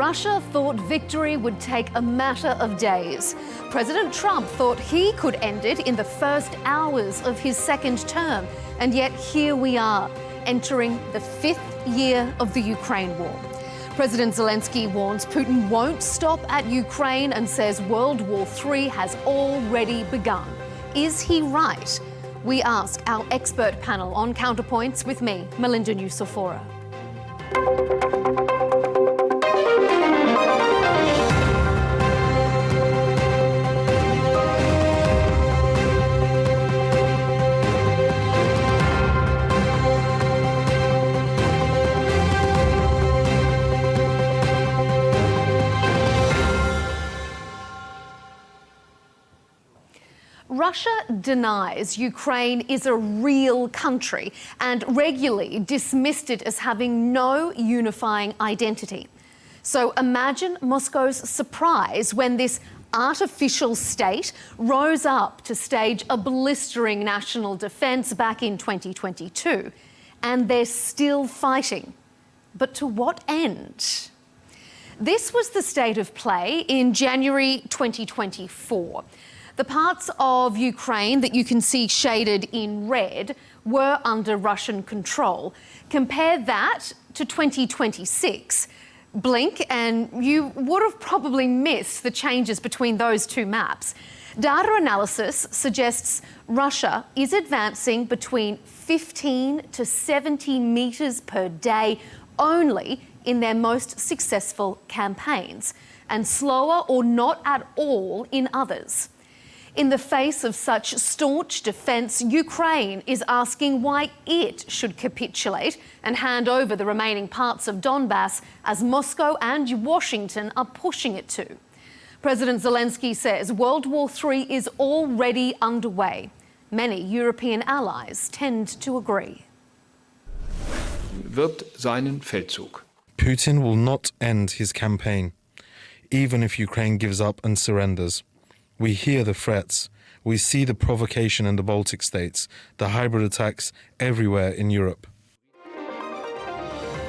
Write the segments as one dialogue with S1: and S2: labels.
S1: Russia thought victory would take a matter of days. President Trump thought he could end it in the first hours of his second term. And yet here we are, entering the 5th year of the Ukraine war. President Zelenskyy warns Putin won't stop at Ukraine and says World War III has already begun. Is he right? We ask our expert panel on Counterpoints with me, Melinda Nusofora. Russia denies Ukraine is a real country and regularly dismissed it as having no unifying identity. So imagine Moscow's surprise when this artificial state rose up to stage a blistering national defence back in 2022. And they're still fighting. But to what end? This was the state of play in January 2024. The parts of Ukraine that you can see shaded in red were under Russian control. Compare that to 2026. Blink and you would have probably missed the changes between those two maps. Data analysis suggests Russia is advancing between 15 to 70 metres per day only in their most successful campaigns, and slower or not at all in others. In the face of such staunch defence, Ukraine is asking why it should capitulate and hand over the remaining parts of Donbass as Moscow and Washington are pushing it to. President Zelenskyy says World War III is already underway. Many European allies tend to agree.
S2: Wird seinen Feldzug.
S3: Putin will not end his campaign, even if Ukraine gives up and surrenders. We hear the threats, we see the provocation in the Baltic states, the hybrid attacks everywhere in Europe.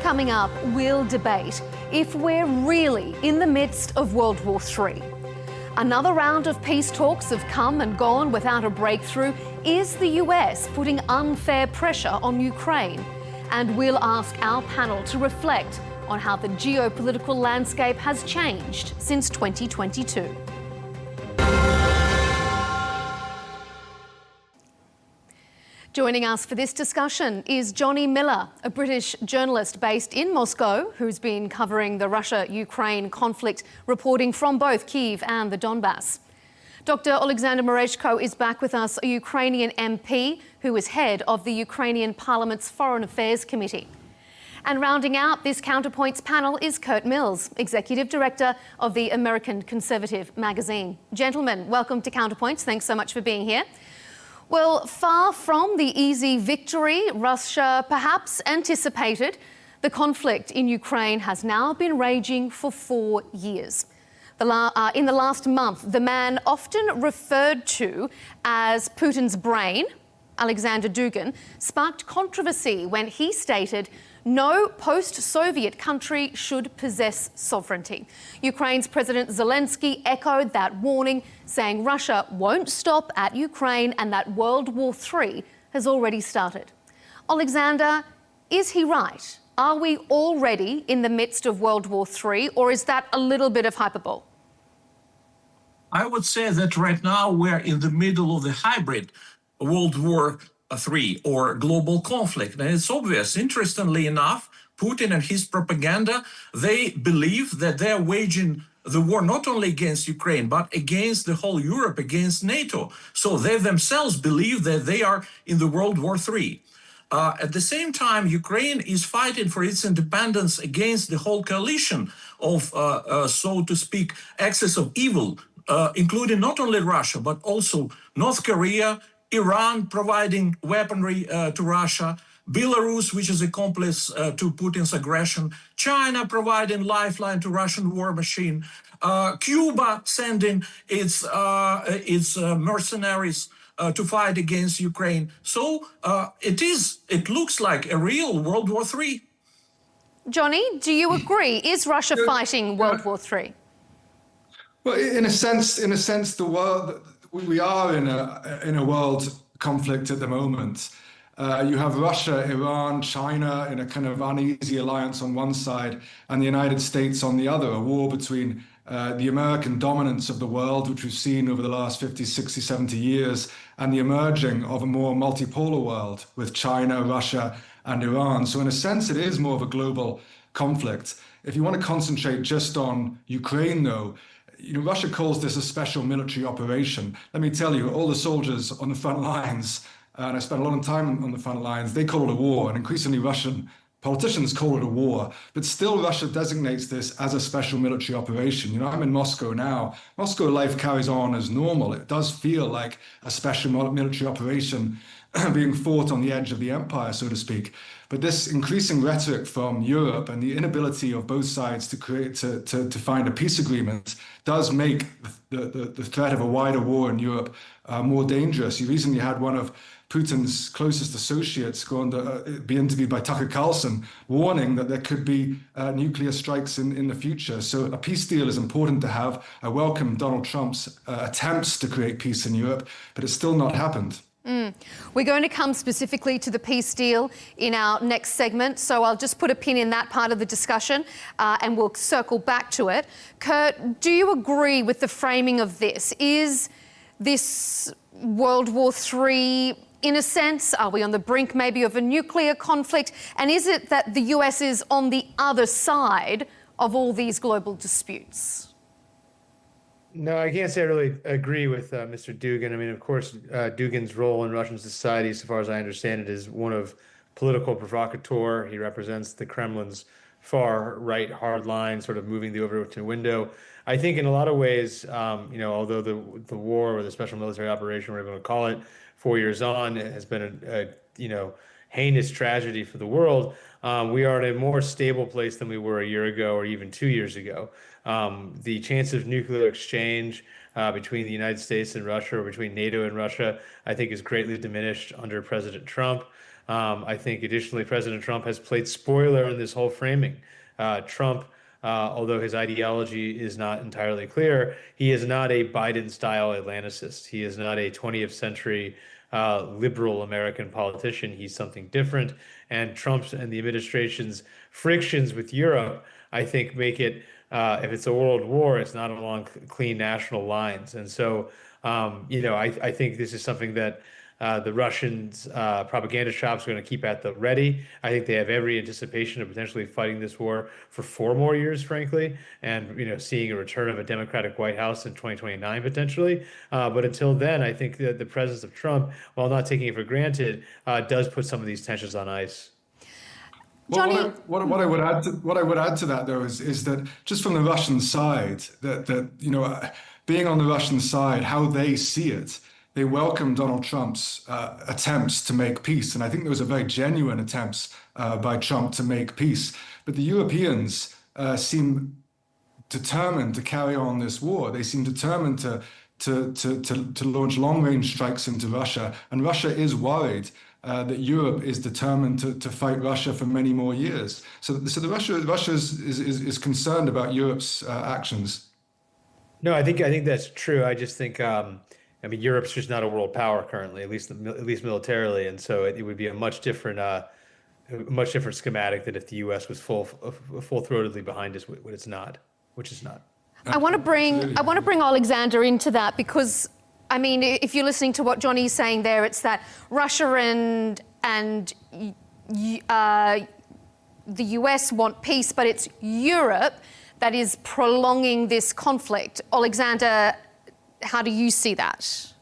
S1: Coming up, we'll debate if we're really in the midst of World War III. Another round of peace talks have come and gone without a breakthrough. Is the US putting unfair pressure on Ukraine? And we'll ask our panel to reflect on how the geopolitical landscape has changed since 2022. Joining us for this discussion is Johnny Miller, a British journalist based in Moscow who's been covering the Russia-Ukraine conflict, reporting from both Kyiv and the Donbass. Dr. Oleksandr Merezhko is back with us, a Ukrainian MP who is head of the Ukrainian Parliament's Foreign Affairs Committee. And rounding out this Counterpoints panel is Curt Mills, Executive Director of the American Conservative magazine. Gentlemen, welcome to Counterpoints. Thanks so much for being here. Well, far from the easy victory Russia perhaps anticipated, the conflict in Ukraine has now been raging for 4 years. In the last month, the man often referred to as Putin's brain, Alexander Dugin, sparked controversy when he stated no post-Soviet country should possess sovereignty. Ukraine's President Zelenskyy echoed that warning, saying Russia won't stop at Ukraine and that World War III has already started. Alexander, is he right? Are we already in the midst of World War III, or is that a little bit of hyperbole?
S4: I would say that right now we're in the middle of the hybrid World War III or global conflict. And it's obvious, interestingly enough, Putin and his propaganda, they believe that they're waging the war not only against Ukraine, but against the whole Europe, against NATO. So they themselves believe that they are in the World War III. At the same time, Ukraine is fighting for its independence against the whole coalition of, so to speak, axis of evil, including not only Russia, but also North Korea, Iran providing weaponry to Russia, Belarus, which is accomplice to Putin's aggression, China providing lifeline to Russian war machine, Cuba sending its mercenaries to fight against Ukraine. So it looks like a real World War III.
S1: Johnny, do you agree? Is Russia fighting World War III?
S2: Well, in a sense, the world, we are in a world conflict at the moment. You have Russia, Iran, China in a kind of uneasy alliance on one side, and the United States on the other, a war between the American dominance of the world, which we've seen over the last 50, 60, 70 years, and the emerging of a more multipolar world with China, Russia, and Iran. So in a sense, it is more of a global conflict. If you want to concentrate just on Ukraine, though, Russia calls this a special military operation. Let me tell you, all the soldiers on the front lines, and I spent a lot of time on the front lines, they call it a war, and increasingly Russian politicians call it a war, but still Russia designates this as a special military operation. I'm in Moscow now. Moscow life carries on as normal. It does feel like a special military operation being fought on the edge of the empire, so to speak. But this increasing rhetoric from Europe and the inability of both sides to find a peace agreement does make the threat of a wider war in Europe more dangerous. You recently had one of Putin's closest associates be interviewed by Tucker Carlson, warning that there could be nuclear strikes in the future. So a peace deal is important to have. I welcome Donald Trump's attempts to create peace in Europe, but it's still not happened.
S1: We're going to come specifically to the peace deal in our next segment, so I'll just put a pin in that part of the discussion and we'll circle back to it. Curt, do you agree with the framing of this? Is this World War III, in a sense, are we on the brink maybe of a nuclear conflict? And is it that the US is on the other side of all these global disputes?
S5: No, I can't say I really agree with Mr. Dugin. I mean, of course, Dugin's role in Russian society, so far as I understand it, is one of political provocateur. He represents the Kremlin's far right hard line, sort of moving the Overton window. I think in a lot of ways, although the war or the special military operation, whatever you want to call it, 4 years on, has been a heinous tragedy for the world, we are in a more stable place than we were a year ago or even 2 years ago. The chance of nuclear exchange between the United States and Russia, or between NATO and Russia, I think is greatly diminished under President Trump. I think additionally, President Trump has played spoiler in this whole framing. Trump, although his ideology is not entirely clear, he is not a Biden-style Atlanticist. He is not a 20th century liberal American politician. He's something different. And Trump's and the administration's frictions with Europe, I think, make it, if it's a world war, it's not along clean national lines. And so, I think this is something that the Russians' propaganda shops are going to keep at the ready. I think they have every anticipation of potentially fighting this war for 4 more years, frankly, and seeing a return of a Democratic White House in 2029 potentially. But until then, I think that the presence of Trump, while not taking it for granted, does put some of these tensions on ice.
S1: Johnny,
S2: what I would add to that though is that just from the Russian side, that being on the Russian side, how they see it. They welcome Donald Trump's attempts to make peace. And I think there was a very genuine attempts by Trump to make peace. But the Europeans seem determined to carry on this war. They seem determined to launch long-range strikes into Russia. And Russia is worried that Europe is determined to fight Russia for many more years. So Russia is concerned about Europe's actions.
S5: No, I think that's true. I just think Europe's just not a world power currently, at least militarily, and so it would be a much different schematic than if the U.S. was full-throatedly behind us, which it's not.
S1: I want to bring Oleksandr into that because, I mean, if you're listening to what Johnny's saying there, it's that Russia and the US want peace, but it's Europe that is prolonging this conflict. Oleksandr, how do you see that?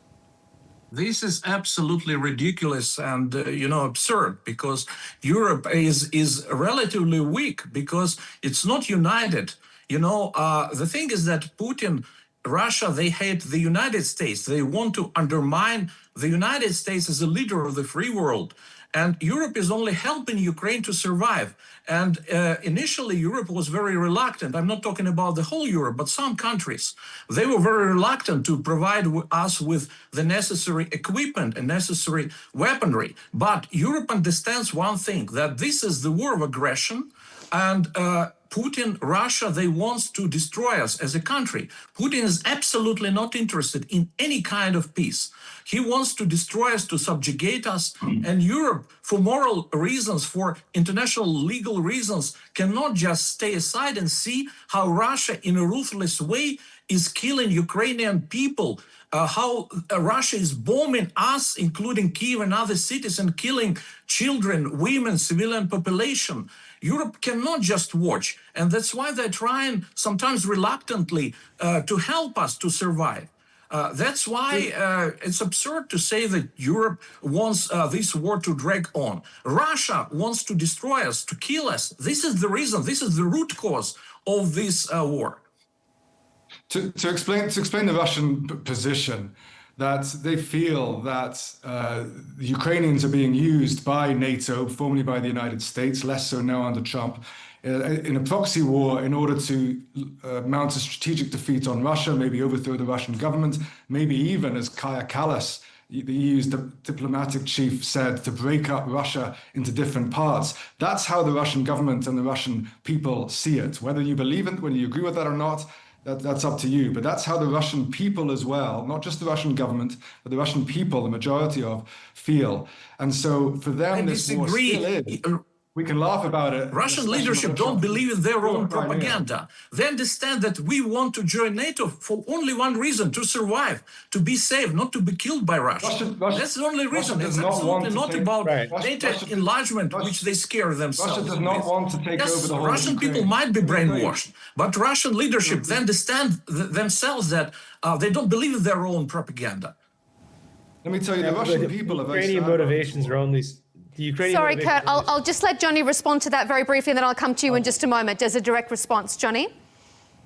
S4: This is absolutely ridiculous and absurd, because Europe is relatively weak because it's not united. The thing is that Putin, Russia, they hate the United States. They want to undermine the United States as a leader of the free world. And Europe is only helping Ukraine to survive. And initially, Europe was very reluctant. I'm not talking about the whole Europe, but some countries. They were very reluctant to provide us with the necessary equipment and necessary weaponry. But Europe understands one thing, that this is the war of aggression. And Putin, Russia, they want to destroy us as a country. Putin is absolutely not interested in any kind of peace. He wants to destroy us, to subjugate us. And Europe, for moral reasons, for international legal reasons, cannot just stay aside and see how Russia, in a ruthless way, is killing Ukrainian people, how Russia is bombing us, including Kyiv and other cities, and killing children, women, civilian population. Europe cannot just watch. And that's why they're trying, sometimes reluctantly, to help us to survive. That's why it's absurd to say that Europe wants this war to drag on. Russia wants to destroy us, to kill us. This is the reason, this is the root cause of this war.
S2: To explain the Russian position, that they feel that the Ukrainians are being used by NATO, formerly by the United States, less so now under Trump, in a proxy war in order to mount a strategic defeat on Russia, maybe overthrow the Russian government, maybe even, as Kaja Kallas, the EU's diplomatic chief, said, to break up Russia into different parts. That's how the Russian government and the Russian people see it. Whether you believe it, whether you agree with that or not, that's up to you. But that's how the Russian people as well, not just the Russian government, but the Russian people, the majority of, feel. And so for them, this war still is. We can laugh about it.
S4: Russian leadership don't believe in their own propaganda. They understand that we want to join NATO for only one reason: to survive, to be safe, not to be killed by Russia. That's the only reason. It's absolutely not about NATO enlargement, which they scare themselves.
S2: Russia does not want to take over the whole
S4: Russian people might be brainwashed, but Russian leadership, they understand themselves that they don't believe in their own propaganda.
S2: Let me tell you, the Russian people are very
S5: Ukrainian motivations are only...
S1: Sorry, Kurt, I'll just let Johnny respond to that very briefly, and then I'll come to you in just a moment as a direct response. Johnny?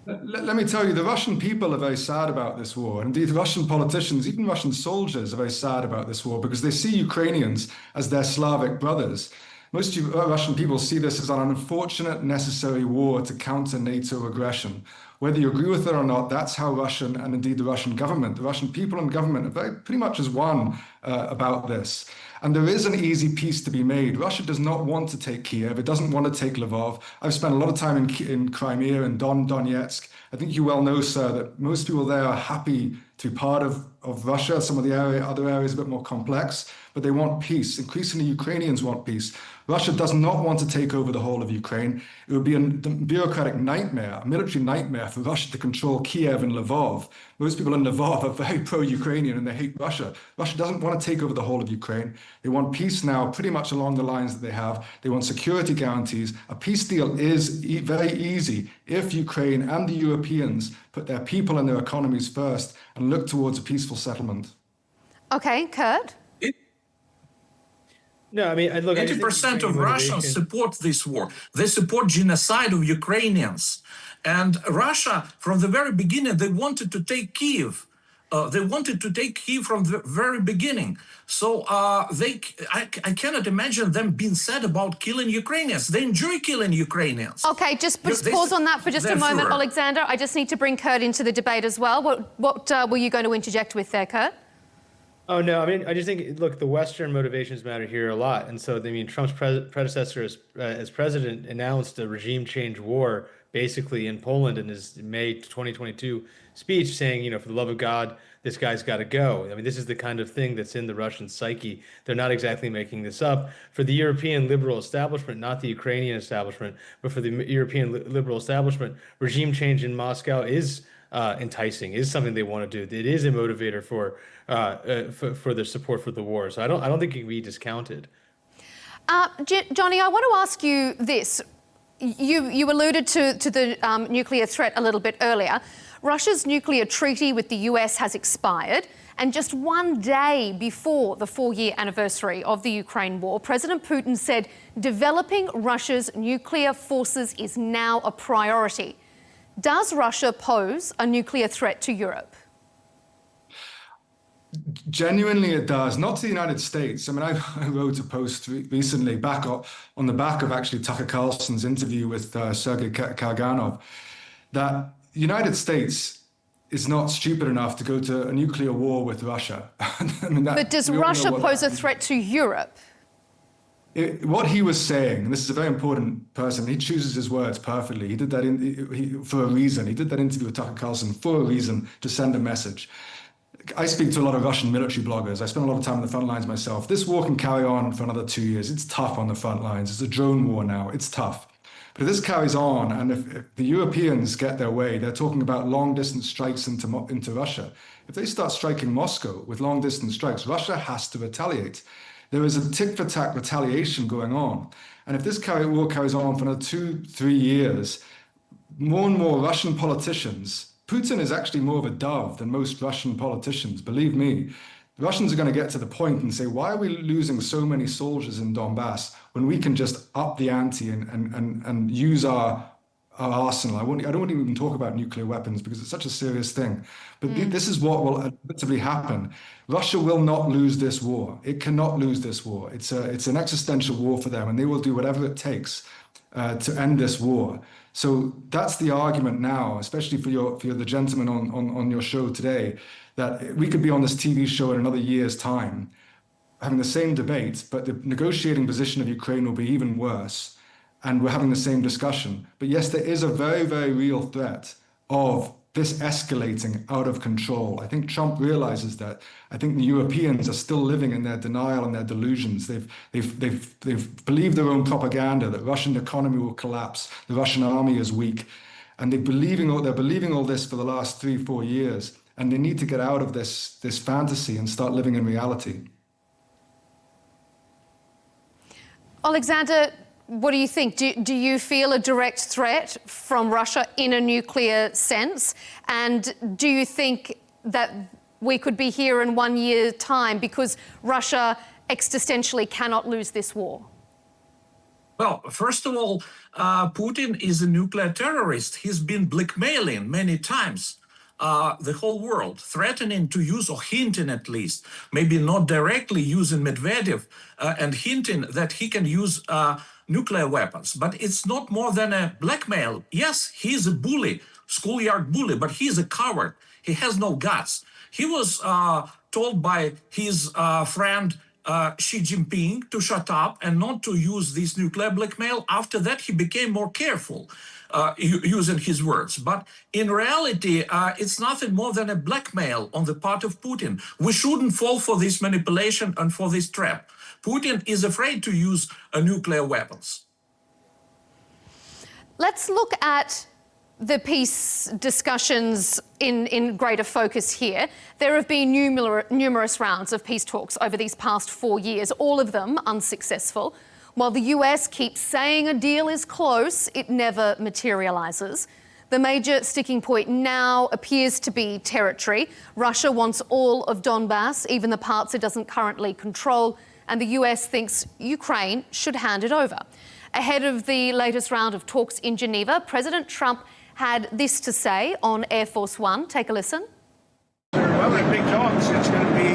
S2: Let me tell you, the Russian people are very sad about this war. Indeed, Russian politicians, even Russian soldiers, are very sad about this war because they see Ukrainians as their Slavic brothers. Most Russian people see this as an unfortunate, necessary war to counter NATO aggression. Whether you agree with it or not, that's how Russian, and indeed the Russian government, the Russian people and government are pretty much as one about this. And there is an easy peace to be made. Russia does not want to take Kyiv. It doesn't want to take Lvov. I've spent a lot of time in Crimea and Donetsk. I think you well know, sir, that most people there are happy to be part of Russia. Some of the other areas are a bit more complex, but they want peace. Increasingly, Ukrainians want peace. Russia does not want to take over the whole of Ukraine. It would be a bureaucratic nightmare, a military nightmare for Russia to control Kyiv and Lvov. Most people in Lvov are very pro-Ukrainian and they hate Russia. Russia doesn't want to take over the whole of Ukraine. They want peace now, pretty much along the lines that they have. They want security guarantees. A peace deal is very easy if Ukraine and the Europeans put their people and their economies first and look towards a peaceful settlement.
S1: Okay, Kurt?
S5: No, I mean, look,
S4: 80% of Russians support this war. They support genocide of Ukrainians. And Russia, from the very beginning, they wanted to take Kyiv. They wanted to take Kyiv from the very beginning. So I cannot imagine them being sad about killing Ukrainians. They enjoy killing Ukrainians.
S1: Okay, just pause on that for just a moment, Oleksandr. I just need to bring Kurt into the debate as well. What were you going to interject with there, Kurt?
S5: Oh, no, I mean, I just think, look, the Western motivations matter here a lot. And so, I mean, Trump's predecessor as president announced a regime change war basically in Poland in his May 2022 speech saying, you know, for the love of God, this guy's got to go. I mean, this is the kind of thing that's in the Russian psyche. They're not exactly making this up. For the European liberal establishment, not the Ukrainian establishment, but for the European liberal establishment, regime change in Moscow is enticing, is something they want to do. It is a motivator for their support for the war. So I don't think it can be discounted.
S1: Johnny, I want to ask you this. You alluded to the nuclear threat a little bit earlier. Russia's nuclear treaty with the US has expired, and just one day before the 4-year anniversary of the Ukraine war, President Putin said developing Russia's nuclear forces is now a priority. Does Russia pose a nuclear threat to Europe?
S2: Genuinely, it does. Not to the United States. I mean, I wrote a post recently on the back of actually Tucker Carlson's interview with Sergei Karganov that the United States is not stupid enough to go to a nuclear war with Russia. I mean,
S1: but does Russia pose a threat to Europe?
S2: what he was saying, and this is a very important person, he chooses his words perfectly. He did that for a reason. He did that interview with Tucker Carlson for a reason, to send a message. I speak to a lot of Russian military bloggers. I spend a lot of time on the front lines myself. This war can carry on for another 2 years. It's tough on the front lines. It's a drone war now. It's tough. But if this carries on, and if the Europeans get their way, they're talking about long-distance strikes into Russia. If they start striking Moscow with long-distance strikes, Russia has to retaliate. There is a tit-for-tat retaliation going on. And if this war carries on for another 2-3 years, more and more Russian politicians, Putin is actually more of a dove than most Russian politicians, believe me. The Russians are going to get to the point and say, why are we losing so many soldiers in Donbass when we can just up the ante and use our arsenal? I don't want to even talk about nuclear weapons because it's such a serious thing. But this is what will inevitably happen. Russia will not lose this war. It cannot lose this war. It's an existential war for them, and they will do whatever it takes to end this war. So that's the argument now, especially for the gentleman on your show today, that we could be on this TV show in another year's time, having the same debate, but the negotiating position of Ukraine will be even worse, and we're having the same discussion. But yes, there is a very, very real threat of this escalating out of control. I think Trump realizes that. I think the Europeans are still living in their denial and their delusions. They've believed their own propaganda that Russian economy will collapse, the Russian army is weak, and they're believing all this for the last 3-4 years. And they need to get out of this fantasy and start living in reality.
S1: Oleksandr, what do you think? Do you feel a direct threat from Russia in a nuclear sense? And do you think that we could be here in 1 year's time because Russia existentially cannot lose this war?
S4: Well, first of all, Putin is a nuclear terrorist. He's been blackmailing many times the whole world, threatening to use, or hinting at least, maybe not directly using Medvedev, and hinting that he can use nuclear weapons. But it's not more than a blackmail. Yes, he's a bully, schoolyard bully, but he's a coward. He has no guts. He was told by his friend Xi Jinping to shut up and not to use this nuclear blackmail. After that, he became more careful using his words. But in reality, it's nothing more than a blackmail on the part of Putin. We shouldn't fall for this manipulation and for this trap. Putin is afraid to use nuclear weapons.
S1: Let's look at the peace discussions in greater focus here. There have been numerous rounds of peace talks over these past 4 years, all of them unsuccessful. While the US keeps saying a deal is close, it never materialises. The major sticking point now appears to be territory. Russia wants all of Donbass, even the parts it doesn't currently control, and the US thinks Ukraine should hand it over. Ahead of the latest round of talks in Geneva, President Trump had this to say on Air Force One. Take a listen.
S6: Well, they're big talks. It's going to be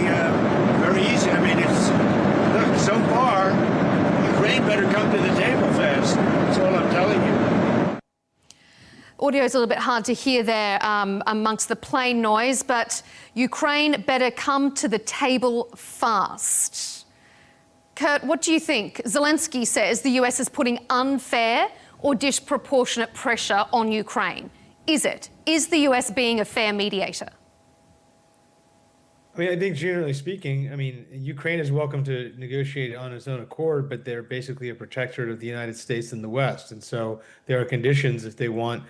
S6: very easy. I mean, look, so far, Ukraine better come to the table fast. That's all I'm telling you.
S1: Audio is a little bit hard to hear there amongst the plane noise, but Ukraine better come to the table fast. Curt, what do you think? Zelenskyy says the US is putting unfair or disproportionate pressure on Ukraine. Is it? Is the US being a fair mediator?
S5: I mean, I think generally speaking, I mean, Ukraine is welcome to negotiate on its own accord, but they're basically a protectorate of the United States and the West. And so there are conditions if they want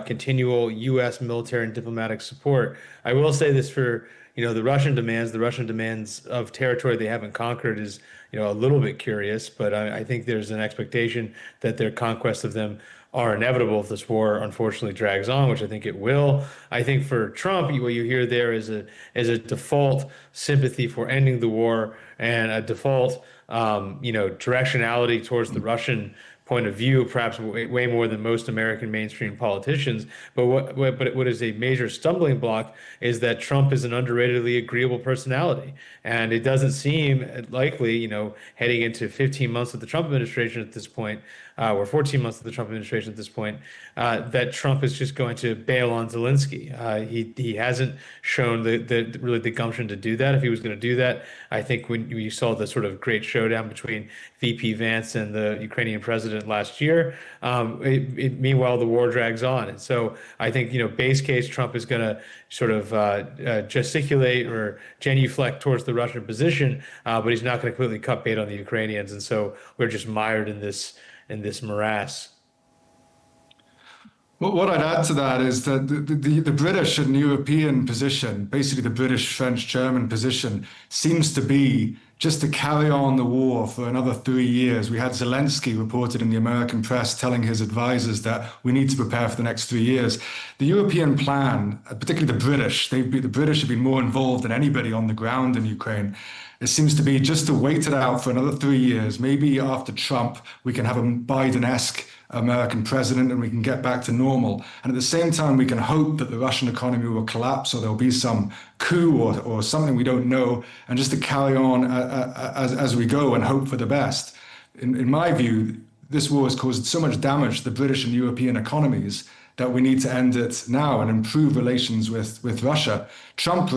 S5: continual US military and diplomatic support. I will say this for, the Russian demands of territory they haven't conquered is, a little bit curious, but I think there's an expectation that their conquest of them are inevitable if this war unfortunately drags on, which I think it will. I think for Trump, what you hear there is a default sympathy for ending the war and a default, directionality towards the Russian point of view, perhaps way more than most American mainstream politicians. But what is a major stumbling block is that Trump is an underratedly agreeable personality. And it doesn't seem likely, heading into 15 months of the Trump administration at this point, we're 14 months of the Trump administration at this point, that Trump is just going to bail on Zelenskyy. He hasn't shown really the gumption to do that. If he was going to do that, I think when you saw the sort of great showdown between VP Vance and the Ukrainian president last year, meanwhile the war drags on, and so I think base case Trump is going to sort of gesticulate or genuflect towards the Russian position, but he's not going to completely cut bait on the Ukrainians, and so we're just mired in this morass.
S2: Well, what I'd add to that is that the British and European position, basically the British, French, German position, seems to be just to carry on the war for another 3 years. We had Zelenskyy reported in the American press telling his advisors that we need to prepare for the next 3 years. The European plan, particularly the British have been more involved than anybody on the ground in Ukraine. It seems to be just to wait it out for another 3 years. Maybe after Trump, we can have a Biden-esque American president and we can get back to normal. And at the same time, we can hope that the Russian economy will collapse or there'll be some coup or something we don't know, and just to carry on as we go and hope for the best. In my view, this war has caused so much damage to the British and European economies that we need to end it now and improve relations with Russia. Trump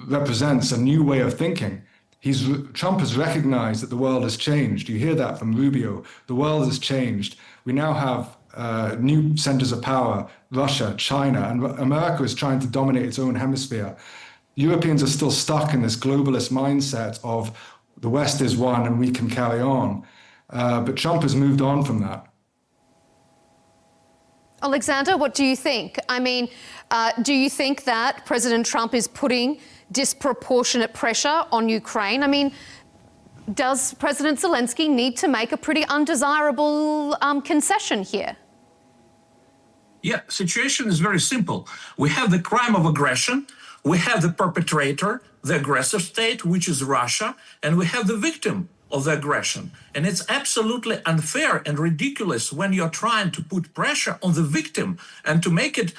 S2: represents a new way of thinking. Trump has recognized that the world has changed. You hear that from Rubio. The world has changed. We now have new centers of power, Russia, China, and America is trying to dominate its own hemisphere. Europeans are still stuck in this globalist mindset of the West is one and we can carry on. But Trump has moved on from that.
S1: Oleksandr, what do you think? I mean, do you think that President Trump is putting disproportionate pressure on Ukraine? I mean, does President Zelenskyy need to make a pretty undesirable concession here?
S4: Yeah, situation is very simple. We have the crime of aggression, we have the perpetrator, the aggressor state, which is Russia, and we have the victim of the aggression. And it's absolutely unfair and ridiculous when you're trying to put pressure on the victim and to make it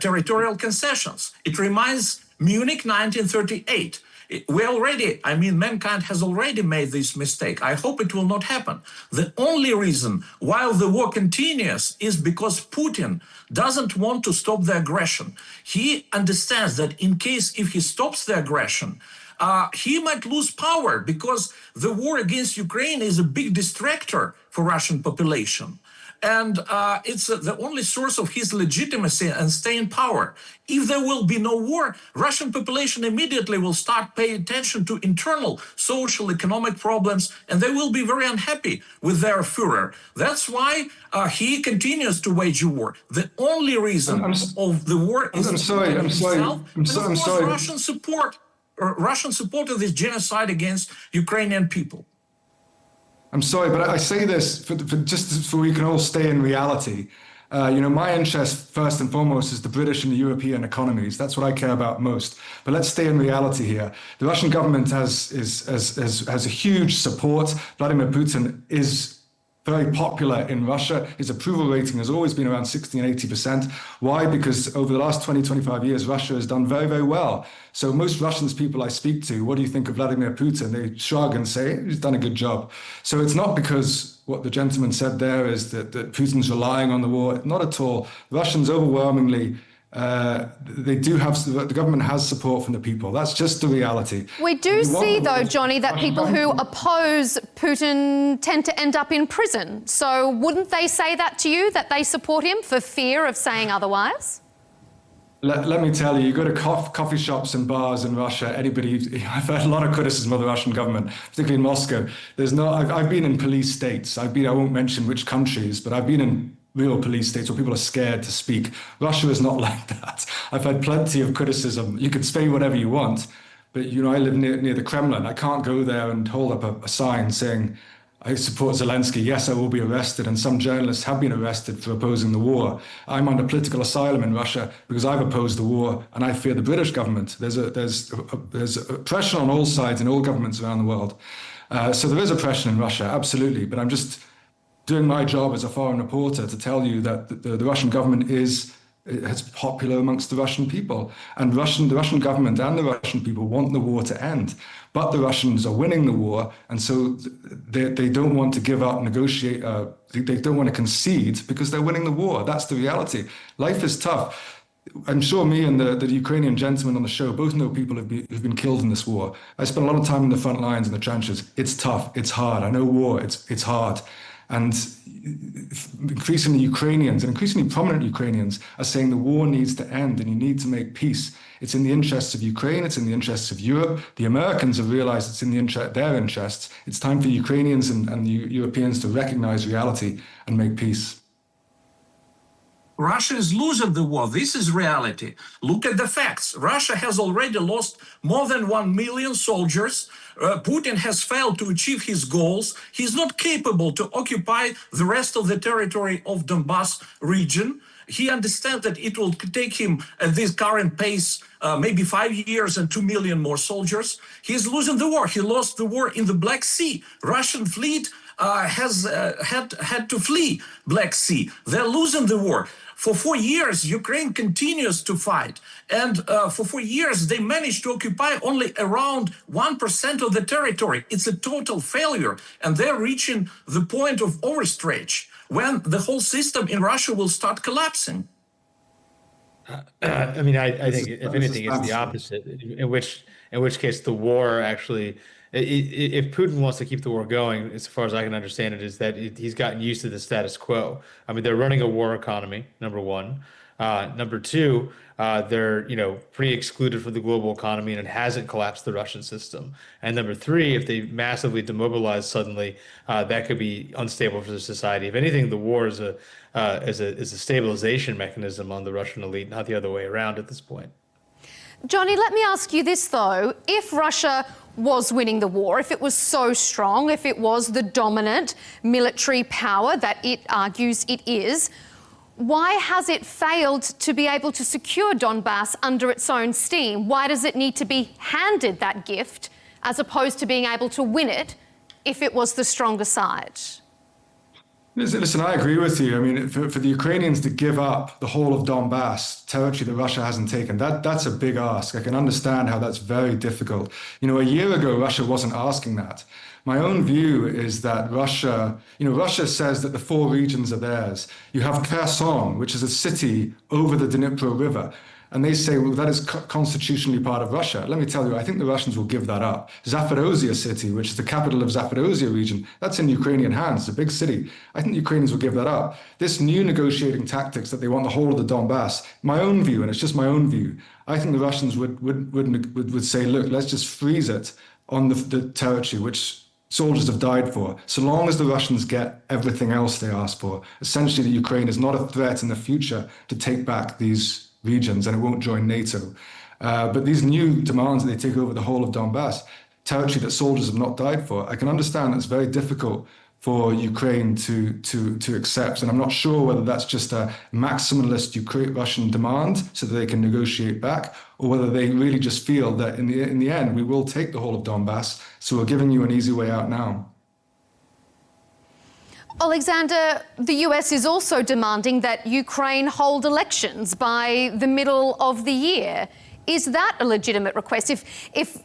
S4: territorial concessions. It reminds Munich 1938. Mankind has already made this mistake. I hope it will not happen. The only reason why the war continues is because Putin doesn't want to stop the aggression. He understands that in case if he stops the aggression, he might lose power because the war against Ukraine is a big distractor for Russian population. And it's the only source of his legitimacy and staying power. If there will be no war, Russian population immediately will start paying attention to internal social, economic problems, and they will be very unhappy with their Führer. That's why he continues to wage a war. The only reason of the war is Russian support. Russian support of this genocide against Ukrainian people.
S2: I'm sorry, but I say this just so we can all stay in reality. My interest first and foremost is the British and the European economies. That's what I care about most. But let's stay in reality here. The Russian government has a huge support. Vladimir Putin is very popular in Russia. His approval rating has always been around 60 and 80%. Why? Because over the last 20, 25 years, Russia has done very, very well. So most Russians people I speak to, what do you think of Vladimir Putin? They shrug and say, he's done a good job. So it's not because what the gentleman said there is that Putin's relying on the war. Not at all. Russians overwhelmingly, the government has support from the people. That's just the reality.
S1: We do see, though, Johnny, that people who oppose Putin tend to end up in prison. So wouldn't they say that to you, that they support him for fear of saying otherwise?
S2: Let me tell you, you go to coffee shops and bars in Russia, I've heard a lot of criticism of the Russian government, particularly in Moscow. I've been in police states. I won't mention which countries, but I've been in real police states where people are scared to speak. Russia is not like that. I've had plenty of criticism. You can say whatever you want, but I live near the Kremlin. I can't go there and hold up a sign saying, I support Zelenskyy. Yes, I will be arrested. And some journalists have been arrested for opposing the war. I'm under political asylum in Russia because I've opposed the war and I fear the British government. There's oppression on all sides in all governments around the world. So there is oppression in Russia, absolutely. But I'm just doing my job as a foreign reporter to tell you that the Russian government is it's popular amongst the Russian people. And the Russian government and the Russian people want the war to end. But the Russians are winning the war, and so they don't want to give up, negotiate, they don't want to concede because they're winning the war. That's the reality. Life is tough. I'm sure me and the Ukrainian gentleman on the show both know people who've been killed in this war. I spent a lot of time in the front lines, in the trenches. It's tough, it's hard. I know war, it's hard. And increasingly Ukrainians, and increasingly prominent Ukrainians, are saying the war needs to end and you need to make peace. It's in the interests of Ukraine, it's in the interests of Europe. The Americans have realized it's in their interests. It's time for Ukrainians and Europeans to recognize reality and make peace.
S4: Russia is losing the war. This is reality. Look at the facts. Russia has already lost more than 1 million soldiers. Putin has failed to achieve his goals. He's not capable to occupy the rest of the territory of Donbass region. He understands that it will take him at this current pace maybe 5 years and 2 million more soldiers. He is losing the war. He lost the war in the Black Sea. Russian fleet has had to flee Black Sea. They're losing the war. For 4 years, Ukraine continues to fight. And for 4 years, they managed to occupy only around 1% of the territory. It's a total failure. And they're reaching the point of overstretch when the whole system in Russia will start collapsing.
S5: I mean, I think if anything, it's the opposite. In which case, the war actually, if Putin wants to keep the war going, as far as I can understand it, is that he's gotten used to the status quo. I mean, they're running a war economy, number one. Number two, they're pretty excluded from the global economy, and it hasn't collapsed the Russian system. And number three, if they massively demobilize suddenly, that could be unstable for the society. If anything, the war is a stabilization mechanism on the Russian elite, not the other way around at this point.
S1: Johnny, let me ask you this though. If Russia was winning the war, if it was so strong, if it was the dominant military power that it argues it is, why has it failed to be able to secure Donbass under its own steam? Why does it need to be handed that gift as opposed to being able to win it if it was the stronger side?
S2: Listen, I agree with you. I mean, for the Ukrainians to give up the whole of Donbass, territory that Russia hasn't taken, that's a big ask. I can understand how that's very difficult. A year ago, Russia wasn't asking that. My own view is that Russia says that the 4 regions are theirs. You have Kherson, which is a city over the Dnipro River. And they say, well, that is constitutionally part of Russia. Let me tell you, I think the Russians will give that up. Zaporozhye city, which is the capital of Zaporozhye region, that's in Ukrainian hands, it's a big city. I think the Ukrainians will give that up. This new negotiating tactics that they want the whole of the Donbass, my own view, and it's just my own view, I think the Russians would say, look, let's just freeze it on the territory which soldiers have died for, so long as the Russians get everything else they ask for. Essentially, the Ukraine is not a threat in the future to take back these regions, and it won't join NATO. But these new demands that they take over the whole of Donbass, territory that soldiers have not died for, I can understand it's very difficult for Ukraine to accept. And I'm not sure whether that's just a maximalist Russian demand so that they can negotiate back, or whether they really just feel that in the end, we will take the whole of Donbass, so we're giving you an easy way out now.
S1: Oleksandr, the US is also demanding that Ukraine hold elections by the middle of the year. Is that a legitimate request? If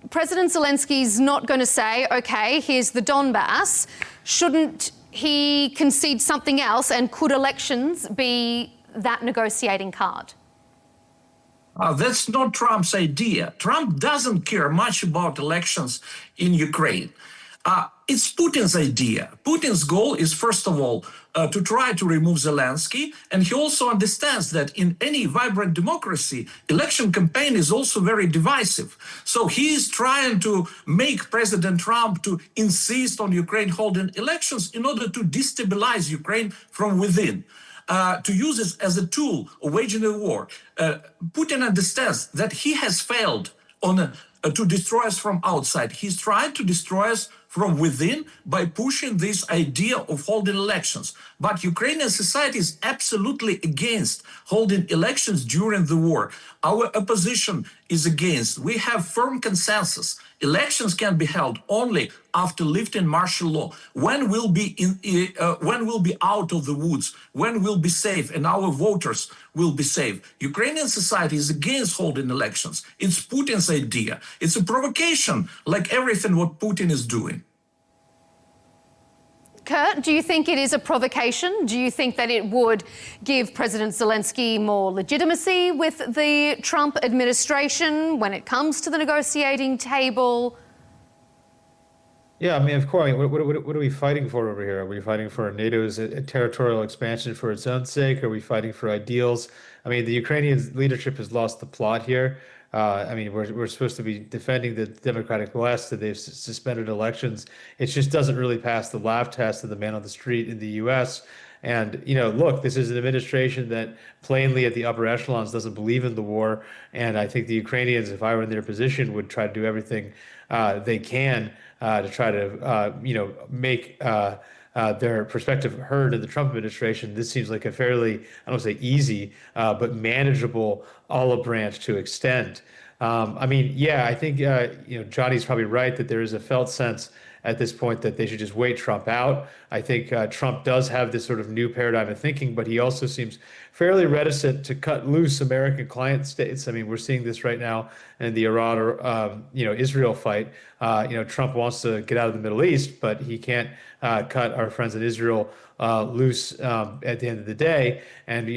S1: President Zelenskyy is not going to say, okay, here's the Donbass, shouldn't he concede something else, and could elections be that negotiating card?
S4: That's not Trump's idea. Trump doesn't care much about elections in Ukraine. It's Putin's idea. Putin's goal is, first of all, to try to remove Zelenskyy. And he also understands that in any vibrant democracy, election campaign is also very divisive. So he is trying to make President Trump to insist on Ukraine holding elections in order to destabilize Ukraine from within. To use it as a tool of waging a war. Putin understands that he has failed to destroy us from outside. He's tried to destroy us from within by pushing this idea of holding elections. But Ukrainian society is absolutely against holding elections during the war. Our opposition is against. We have firm consensus. Elections can be held only after lifting martial law. When we'll be out of the woods, when we'll be safe and our voters will be safe. Ukrainian society is against holding elections. It's Putin's idea. It's a provocation, like everything what Putin is doing.
S1: Curt, do you think it is a provocation? Do you think that it would give President Zelenskyy more legitimacy with the Trump administration when it comes to the negotiating table?
S5: Yeah, I mean, of course. What are we fighting for over here? Are we fighting for NATO's territorial expansion for its own sake? Are we fighting for ideals? I mean, the Ukrainian leadership has lost the plot here. I mean, we're supposed to be defending the democratic West, that they've suspended elections. It just doesn't really pass the laugh test of the man on the street in the U.S. And, you know, look, this is an administration that plainly at the upper echelons doesn't believe in the war. And I think the Ukrainians, if I were in their position, would try to do everything they can to try to, make their perspective heard in the Trump administration. This seems like a fairly, I don't say easy, but manageable olive branch to extend. I mean, yeah, I think, Johnny's probably right that there is a felt sense at this point that they should just wait Trump out. I think Trump does have this sort of new paradigm of thinking, but he also seems fairly reticent to cut loose American client states. I mean, we're seeing this right now in the Iran or Israel fight. Trump wants to get out of the Middle East, but he can't cut our friends in Israel loose at the end of the day. And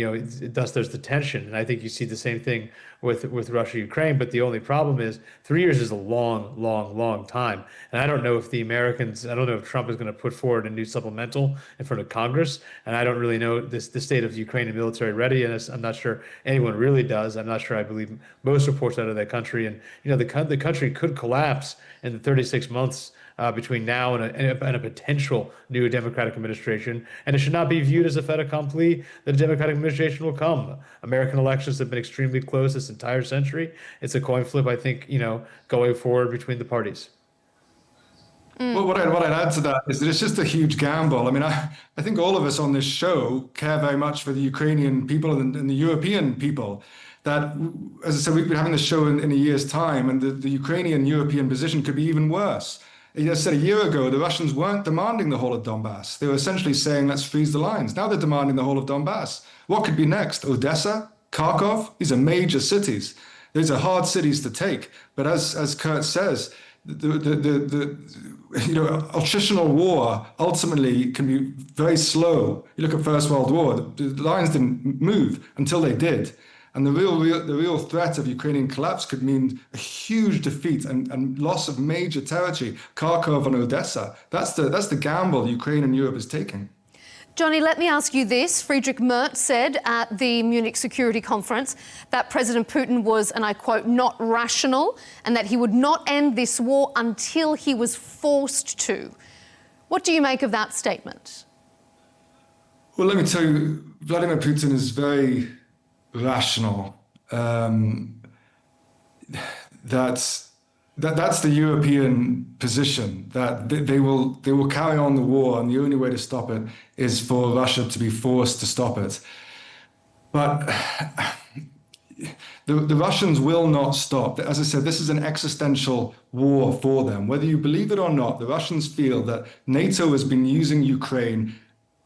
S5: thus there's the tension. And I think you see the same thing with Russia, Ukraine. But the only problem is 3 years is a long, long, long time. And I don't know if Trump is going to put forward a new supplemental in front of Congress. And I don't really know the state of Ukrainian military readiness. I'm not sure anyone really does. I'm not sure I believe most reports out of that country. And the country could collapse in the 36 months between now and a potential new Democratic administration. And it should not be viewed as a fait accompli that a Democratic administration will come. American elections have been extremely close this entire century. It's a coin flip, I think, going forward between the parties.
S2: Well, what I'd add to that is that it's just a huge gamble. I mean, I think all of us on this show care very much for the Ukrainian people and the European people. That, as I said, we've been having this show in a year's time, and the Ukrainian-European position could be even worse. As I said, a year ago, the Russians weren't demanding the whole of Donbass. They were essentially saying, let's freeze the lines. Now they're demanding the whole of Donbass. What could be next? Odessa? Kharkov? These are major cities. These are hard cities to take. But as Curt says, the attritional war ultimately can be very slow. You look at First World War, the lines didn't move until they did. And the real threat of Ukrainian collapse could mean a huge defeat and loss of major territory, Kharkov and Odessa. That's the gamble Ukraine and Europe is taking.
S1: Johnny, let me ask you this. Friedrich Merz said at the Munich Security Conference that President Putin was, and I quote, not rational, and that he would not end this war until he was forced to. What do you make of that statement?
S2: Well, let me tell you, Vladimir Putin is very rational. That's the European position, that they will carry on the war, and the only way to stop it is for Russia to be forced to stop it. But the Russians will not stop. As I said, this is an existential war for them. Whether you believe it or not, the Russians feel that NATO has been using Ukraine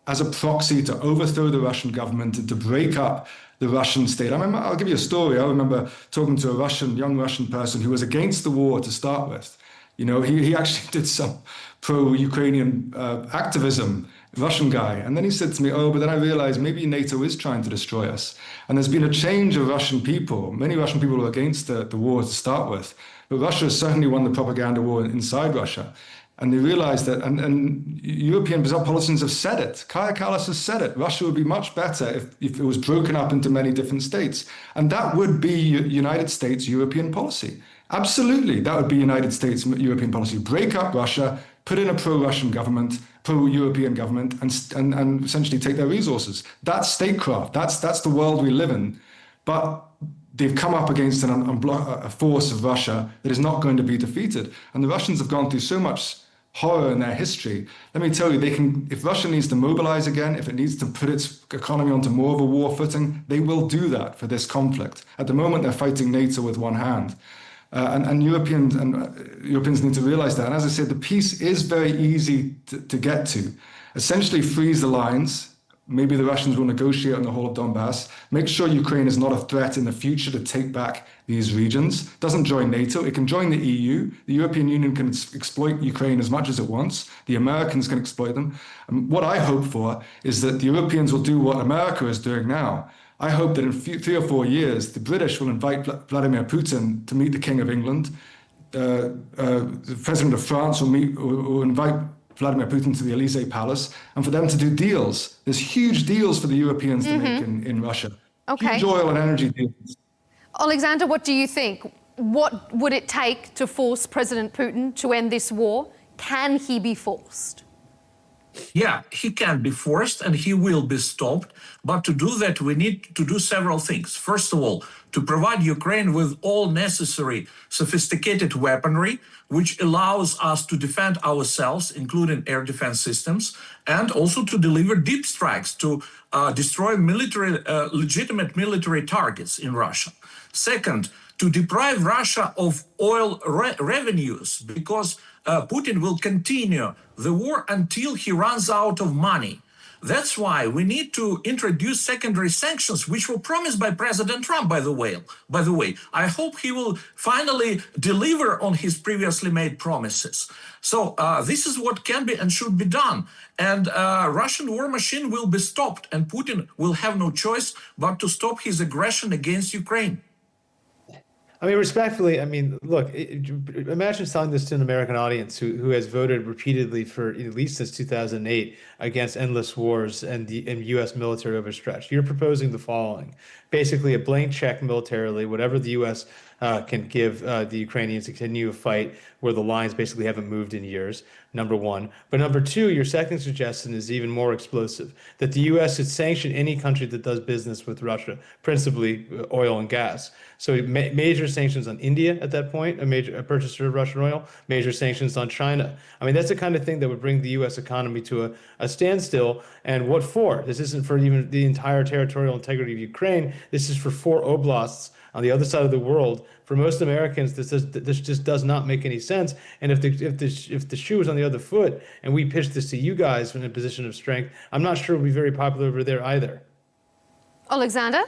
S2: as a proxy to overthrow the Russian government and to break up the Russian state. I'll give you a story. I remember talking to a young Russian person who was against the war to start with. He actually did some pro-Ukrainian activism, Russian guy. And then he said to me, but then I realized maybe NATO is trying to destroy us. And there's been a change of Russian people. Many Russian people were against the war to start with. But Russia has certainly won the propaganda war inside Russia. And they realized that, and European politicians have said it. Kaja Kallas has said it. Russia would be much better if it was broken up into many different states. And that would be United States European policy. Absolutely, that would be United States European policy. Break up Russia, put in a pro-Russian government, pro-European government, and essentially take their resources. That's statecraft. That's the world we live in. But they've come up against a force of Russia that is not going to be defeated. And the Russians have gone through so much horror in their history. Let me tell you, if Russia needs to mobilize again, if it needs to put its economy onto more of a war footing, they will do that for this conflict. At the moment, they're fighting NATO with one hand. And Europeans need to realize that. And as I said, the peace is very easy to get to. Essentially freeze the lines. Maybe the Russians will negotiate on the whole of Donbass. Make sure Ukraine is not a threat in the future to take back these regions. Doesn't join NATO. It can join the EU. The European Union can exploit Ukraine as much as it wants. The Americans can exploit them. And what I hope for is that the Europeans will do what America is doing now. I hope that in 3 or 4 years, the British will invite Vladimir Putin to meet the King of England. The President of France will invite Vladimir Putin to the Elysee Palace, and for them to do deals. There's huge deals for the Europeans to make in Russia.
S1: Okay.
S2: Huge oil and energy deals.
S1: Oleksandr, what do you think? What would it take to force President Putin to end this war? Can he be forced?
S4: Yeah, he can be forced and he will be stopped. But to do that, we need to do several things. First of all, to provide Ukraine with all necessary sophisticated weaponry, which allows us to defend ourselves, including air defense systems, and also to deliver deep strikes to destroy legitimate military targets in Russia. Second, to deprive Russia of oil revenues, because Putin will continue the war until he runs out of money. That's why we need to introduce secondary sanctions, which were promised by President Trump, by the way. I hope he will finally deliver on his previously made promises. So this is what can be and should be done. And Russian war machine will be stopped, and Putin will have no choice but to stop his aggression against Ukraine.
S5: I mean, respectfully, I mean, look, imagine telling this to an American audience who has voted repeatedly for at least since 2008 against endless wars and U.S. military overstretch. You're proposing the following: basically a blank check militarily, whatever the U.S. Can give the Ukrainians to continue a fight where the lines basically haven't moved in years, number one. But number two, your second suggestion is even more explosive, that the U.S. should sanction any country that does business with Russia, principally oil and gas. So major sanctions on India at that point, a purchaser of Russian oil, major sanctions on China. I mean, that's the kind of thing that would bring the U.S. economy to a standstill. And what for? This isn't for even the entire territorial integrity of Ukraine. This is for 4 oblasts on the other side of the world. For most Americans, this just does not make any sense. And if the shoe is on the other foot and we pitch this to you guys from a position of strength, I'm not sure it will be very popular over there either.
S1: Oleksandr?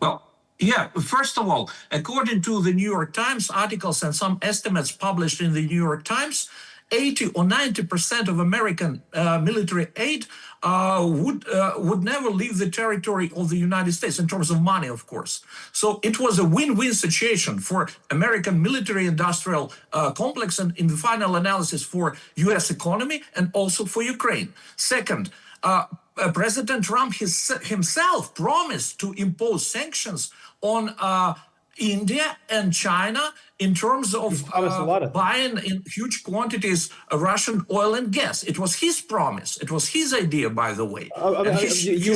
S4: Well, yeah, first of all, according to the New York Times articles and some estimates published in the New York Times, 80 or 90% of American military aid would never leave the territory of the United States in terms of money, of course. So it was a win-win situation for American military-industrial complex and in the final analysis for U.S. economy and also for Ukraine. Second, President Trump himself promised to impose sanctions on India and China in terms of buying in huge quantities of Russian oil and gas. It was his promise. It was his idea, by the way.
S5: He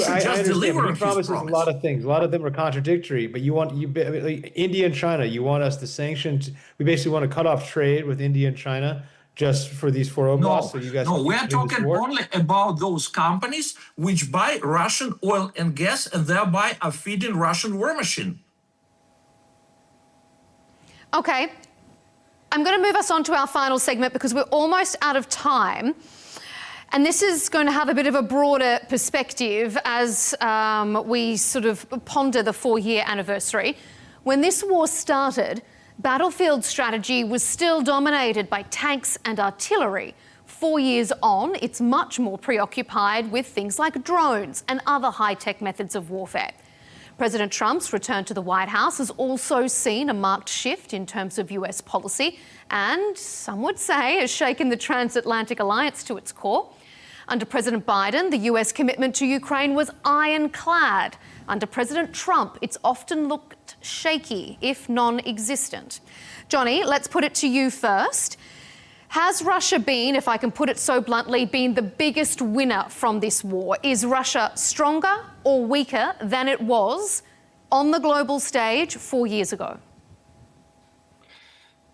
S5: promises a lot of things. A lot of them are contradictory. But India and China. You want us to sanction? We basically want to cut off trade with India and China just for these 4 oblasts.
S4: No, we are talking only about those companies which buy Russian oil and gas and thereby are feeding Russian war machine.
S1: Okay, I'm going to move us on to our final segment because we're almost out of time. And this is going to have a bit of a broader perspective as we sort of ponder the 4-year anniversary. When this war started, battlefield strategy was still dominated by tanks and artillery. 4 years on, it's much more preoccupied with things like drones and other high-tech methods of warfare. President Trump's return to the White House has also seen a marked shift in terms of US policy and, some would say, has shaken the transatlantic alliance to its core. Under President Biden, the US commitment to Ukraine was ironclad. Under President Trump, it's often looked shaky, if non-existent. Johnny, let's put it to you first. Has Russia been, if I can put it so bluntly, been the biggest winner from this war? Is Russia stronger or weaker than it was on the global stage 4 years ago?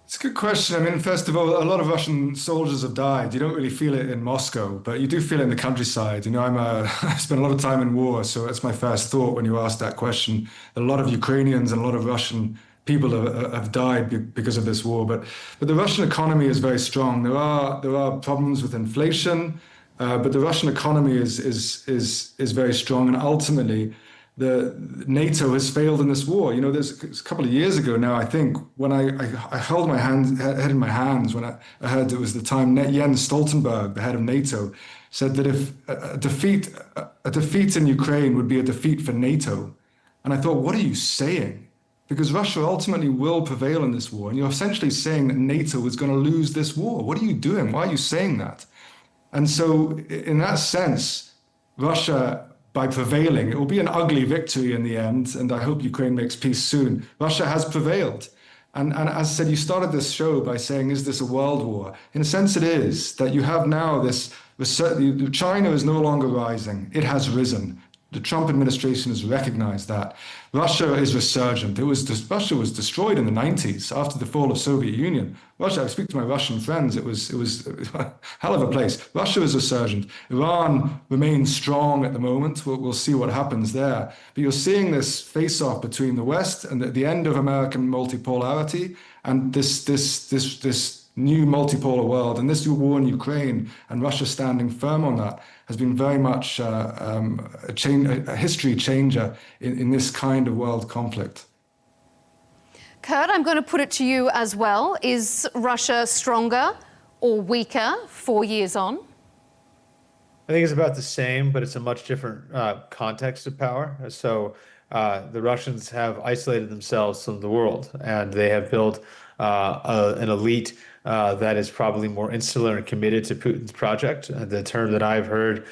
S2: It's a good question. I mean, first of all, a lot of Russian soldiers have died. You don't really feel it in Moscow, but you do feel it in the countryside. You know, I spent a lot of time in war, so that's my first thought when you ask that question. A lot of Ukrainians and a lot of Russian people have died because of this war, but the Russian economy is very strong. There are problems with inflation, but the Russian economy is very strong, and ultimately, the NATO has failed in this war. You know, there's a couple of years ago now, I think, when I held my head in my hands when I heard it was the time Jens Stoltenberg, the head of NATO, said that if a defeat in Ukraine would be a defeat for NATO. And I thought, what are you saying? Because Russia ultimately will prevail in this war. And you're essentially saying that NATO is going to lose this war. What are you doing? Why are you saying that? And so in that sense, Russia, by prevailing, it will be an ugly victory in the end, and I hope Ukraine makes peace soon. Russia has prevailed. And as I said, you started this show by saying, is this a world war? In a sense, it is, that you have now this, China is no longer rising, it has risen. The Trump administration has recognized that. Russia is resurgent. Russia was destroyed in the 90s after the fall of Soviet Union. Russia, I speak to my Russian friends, it was a hell of a place. Russia is resurgent. Iran remains strong at the moment. We'll see what happens there. But you're seeing this face-off between the West and the end of American multipolarity and this new multipolar world. And this war in Ukraine and Russia standing firm on that has been very much a history changer in this kind of world conflict.
S1: Curt, I'm going to put it to you as well. Is Russia stronger or weaker 4 years on?
S5: I think it's about the same, but it's a much different context of power. So the Russians have isolated themselves from the world, and they have built an elite that is probably more insular and committed to Putin's project. The term that I've heard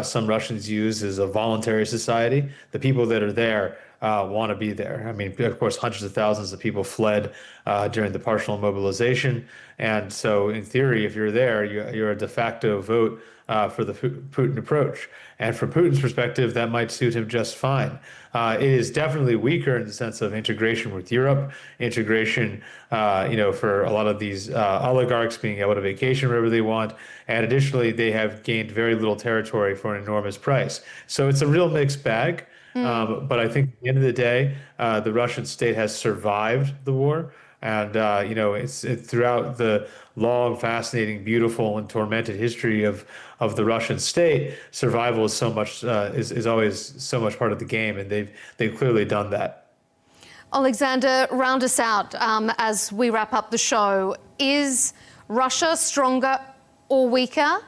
S5: some Russians use is a voluntary society. The people that are there want to be there. I mean, of course, hundreds of thousands of people fled during the partial mobilization. And so in theory, if you're there, you're a de facto vote for the Putin approach. And from Putin's perspective, that might suit him just fine. It is definitely weaker in the sense of integration with Europe, integration, for a lot of these oligarchs being able to vacation wherever they want. And additionally, they have gained very little territory for an enormous price. So it's a real mixed bag. But I think at the end of the day, the Russian state has survived the war. And, it's throughout the long, fascinating, beautiful, and tormented history of the Russian state, survival is so much is always so much part of the game, and they've clearly done that.
S1: Oleksandr, round us out as we wrap up the show. Is Russia stronger or weaker?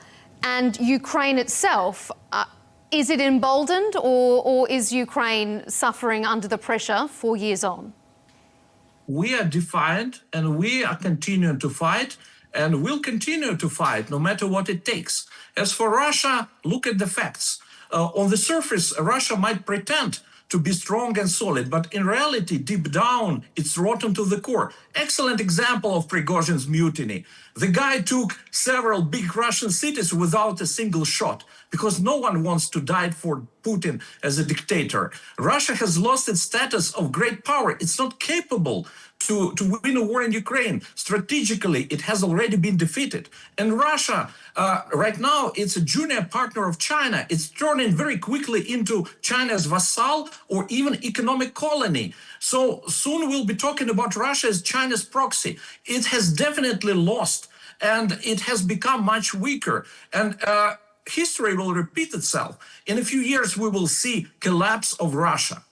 S1: And Ukraine itself, is it emboldened, or is Ukraine suffering under the pressure 4 years on?
S4: We are defiant, and we are continuing to fight, and will continue to fight no matter what it takes. As for Russia, look at the facts. On the surface, Russia might pretend to be strong and solid, but in reality, deep down, it's rotten to the core. Excellent example of Prigozhin's mutiny. The guy took several big Russian cities without a single shot, because no one wants to die for Putin as a dictator. Russia has lost its status of great power. It's not capable to win a war in Ukraine. Strategically, it has already been defeated. And Russia, right now, it's a junior partner of China. It's turning very quickly into China's vassal or even economic colony. So soon we'll be talking about Russia as China's proxy. It has definitely lost, and it has become much weaker. And history will repeat itself. In a few years, we will see collapse of Russia.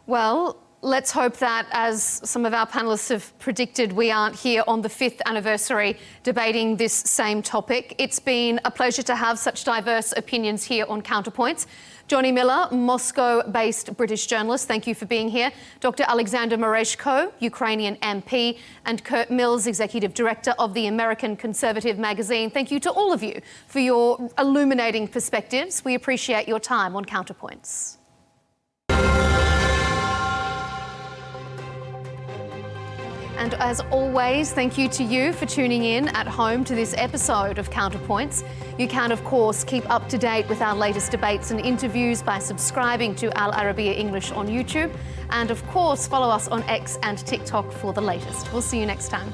S1: Well, let's hope that, as some of our panellists have predicted, we aren't here on the 5th anniversary debating this same topic. It's been a pleasure to have such diverse opinions here on Counterpoints. Johnny Miller, Moscow-based British journalist, thank you for being here. Dr. Oleksandr Merezhko, Ukrainian MP, and Curt Mills, Executive Director of the American Conservative magazine. Thank you to all of you for your illuminating perspectives. We appreciate your time on Counterpoints. And as always, thank you to you for tuning in at home to this episode of Counterpoints. You can, of course, keep up to date with our latest debates and interviews by subscribing to Al Arabiya English on YouTube. And, of course, follow us on X and TikTok for the latest. We'll see you next time.